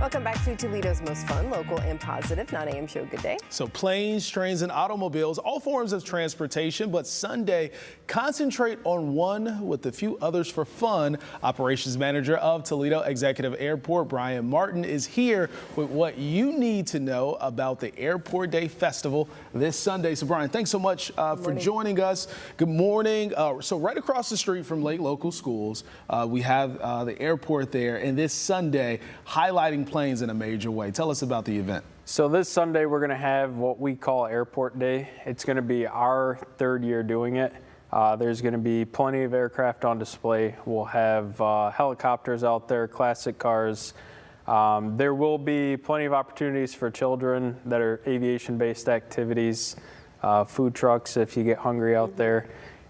Welcome back to Toledo's most fun, local, and positive 9 a.m. show. Good day. So planes, trains, and automobiles, all forms of transportation, but Sunday, concentrate on one with a few others for fun. Operations Manager of Toledo Executive Airport, Bryan Martin, is here with what you need to know about the Airport Day Festival this Sunday. So Bryan, thanks so much for joining us. Good morning. So right across the street from Lake Local Schools, we have the airport there, and this Sunday, highlighting planes in a major way. Tell us about the event. So this Sunday we're going to have what we call Airport Day. It's going to be our third year doing it. There's going to be plenty of aircraft on display. We'll have helicopters out there, classic cars. There will be plenty of opportunities for children that are aviation-based activities, food trucks if you get hungry out there.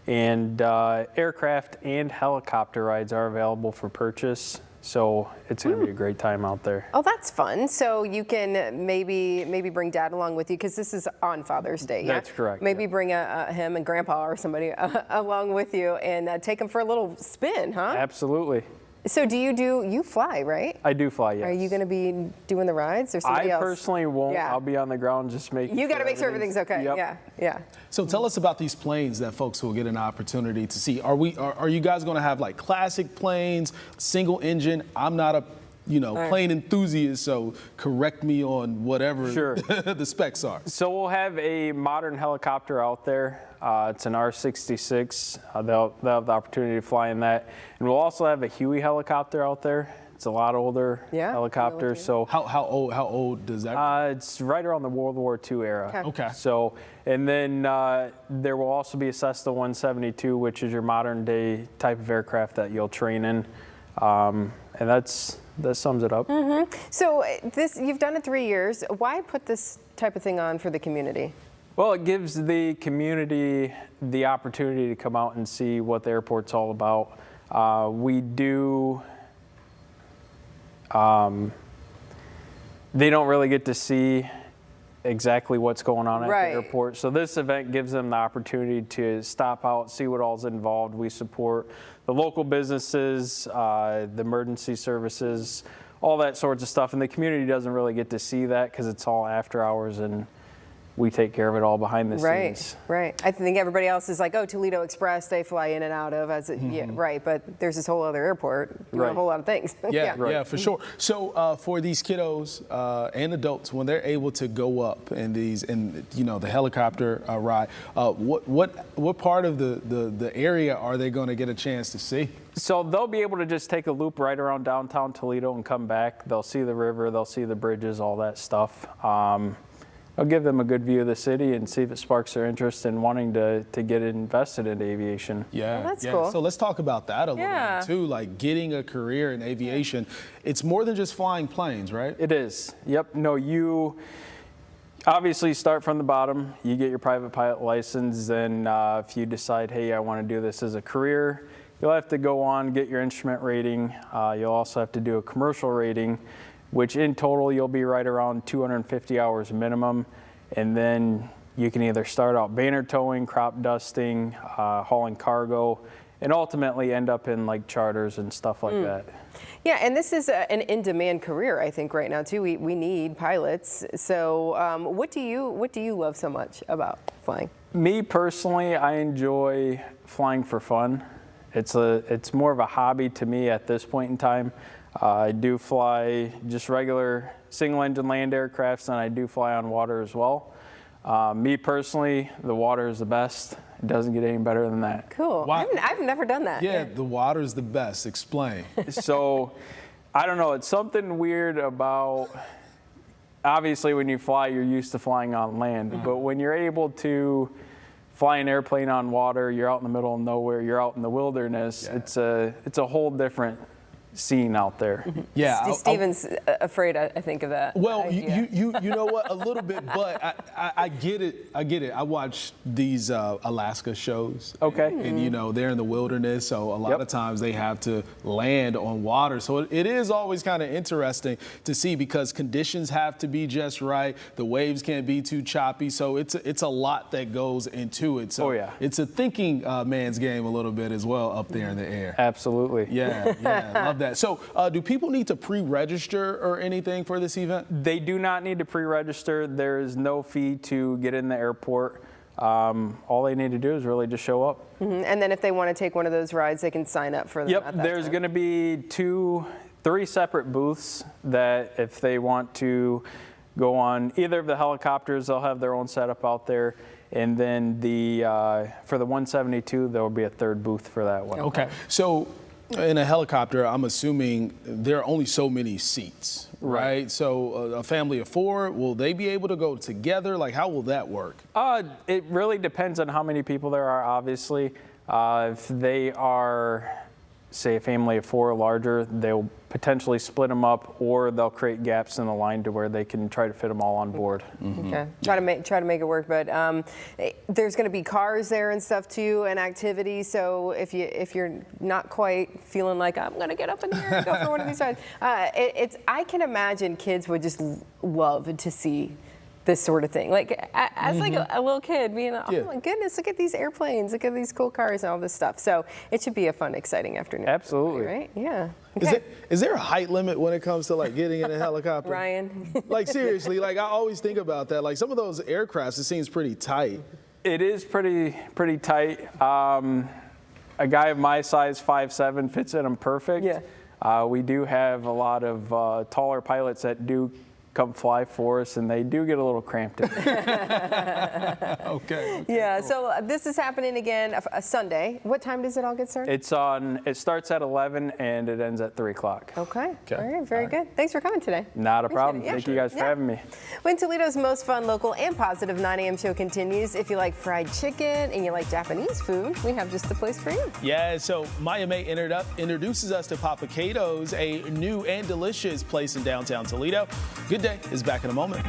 And aircraft and helicopter rides are available for purchase. So it's going to be a great time out there. Oh, that's fun. So you can maybe bring Dad along with you, because this is on Father's Day. Yeah? That's correct. Maybe bring him and Grandpa or somebody along with you and take him for a little spin, huh? Absolutely. So you fly, right? I do fly, yes. Are you going to be doing the rides or somebody else? I personally won't. Yeah. I'll be on the ground just making You got to make sure everything's okay. Yep. Yeah. So tell us about these planes that folks will get an opportunity to see. Are you guys going to have like classic planes, single engine? I'm not a plane enthusiast, so correct me on whatever the specs are. So we'll have a modern helicopter out there. It's an R66. They'll have the opportunity to fly in that. And we'll also have a Huey helicopter out there. It's a lot older helicopter. So how old does that? It's right around the World War II era. Okay. So, and then there will also be a Cessna 172, which is your modern day type of aircraft that you'll train in. And that sums it up. So you've done it 3 years. Why put this type of thing on for the community? Well, it gives the community the opportunity to come out and see what the airport's all about. They don't really get to see exactly what's going on at the airport. So this event gives them the opportunity to stop out, see what all's involved. We support the local businesses, the emergency services, all that sorts of stuff. And the community doesn't really get to see that because it's all after hours and we take care of it all behind the scenes. Right. I think everybody else is like, oh, Toledo Express, they fly in and out of. But there's this whole other airport doing a whole lot of things. Yeah, for sure. So for these kiddos and adults, when they're able to go up in the helicopter ride, what part of the area are they going to get a chance to see? So they'll be able to just take a loop right around downtown Toledo and come back. They'll see the river, they'll see the bridges, all that stuff. I'll give them a good view of the city and see if it sparks their interest in wanting to get invested in aviation. Well, that's cool. So let's talk about that a little bit too, like getting a career in aviation. It's more than just flying planes, right? It is. Yep. No, you obviously start from the bottom. You get your private pilot license. Then if you decide, hey, I want to do this as a career, you'll have to go on, get your instrument rating. You'll also have to do a commercial rating, which in total you'll be right around 250 hours minimum. And then you can either start out banner towing, crop dusting, hauling cargo, and ultimately end up in like charters and stuff like that. Yeah, and this is an in-demand career, I think, right now too. We need pilots. So what do you love so much about flying? Me personally, I enjoy flying for fun. It's more of a hobby to me at this point in time. I do fly just regular single-engine land aircrafts, and I do fly on water as well. Me personally, the water is the best. It doesn't get any better than that. Cool. I've never done that. Yeah, the water is the best. Explain. So, I don't know. It's something weird about, obviously when you fly, you're used to flying on land. But when you're able to fly an airplane on water, you're out in the middle of nowhere, you're out in the wilderness, it's a whole different scene out there. Yeah, Steven's afraid, I think, of that. Well, you know what, a little bit, but I get it. I watch these Alaska shows. Okay. And they're in the wilderness, so a lot of times they have to land on water. So it is always kind of interesting to see because conditions have to be just right. The waves can't be too choppy. So it's a lot that goes into it. So it's a thinking man's game a little bit as well up there in the air. Absolutely. Yeah, love that. that. So do people need to pre-register or anything for this event? They do not need to pre-register. There is no fee to get in the airport. All they need to do is really just show up. And then if they want to take one of those rides, they can sign up for them. Yep, there's going to be 3 separate booths that if they want to go on either of the helicopters, they'll have their own setup out there. And then for the 172, there will be a 3rd booth for that one. Okay. So in a helicopter, I'm assuming there are only so many seats, right? So a family of 4, will they be able to go together? Like, how will that work? It really depends on how many people there are, obviously. If they are, say, a family of 4 or larger, they'll potentially split them up, or they'll create gaps in the line to where they can try to fit them all on board. Okay, try to make it work. But there's going to be cars there and stuff too, and activities. So if you're not quite feeling like I'm going to get up in here and go for one of these rides, I can imagine kids would just love to see this sort of thing. Like as like a little kid being, oh my goodness, look at these airplanes, look at these cool cars and all this stuff. So it should be a fun, exciting afternoon. Absolutely. Right? Yeah. Okay. Is there a height limit when it comes to like getting in a helicopter? Bryan. Like seriously, like I always think about that. Like some of those aircrafts, it seems pretty tight. It is pretty tight. A guy of my size, 5'7", fits in them perfect. Yeah. We do have a lot of taller pilots that do come fly for us, and they do get a little cramped in. Okay. Yeah, cool. So this is happening again a Sunday. What time does it all get started? It starts at 11 and it ends at 3 o'clock. Okay. All right, very good. Thanks for coming today. Not a problem. Yeah, Thank you guys for having me. When Toledo's most fun, local, and positive 9 a.m. show continues, if you like fried chicken and you like Japanese food, we have just the place for you. Yeah, so Maya May introduces us to Papakato's, a new and delicious place in downtown Toledo. Good Day is back in a moment.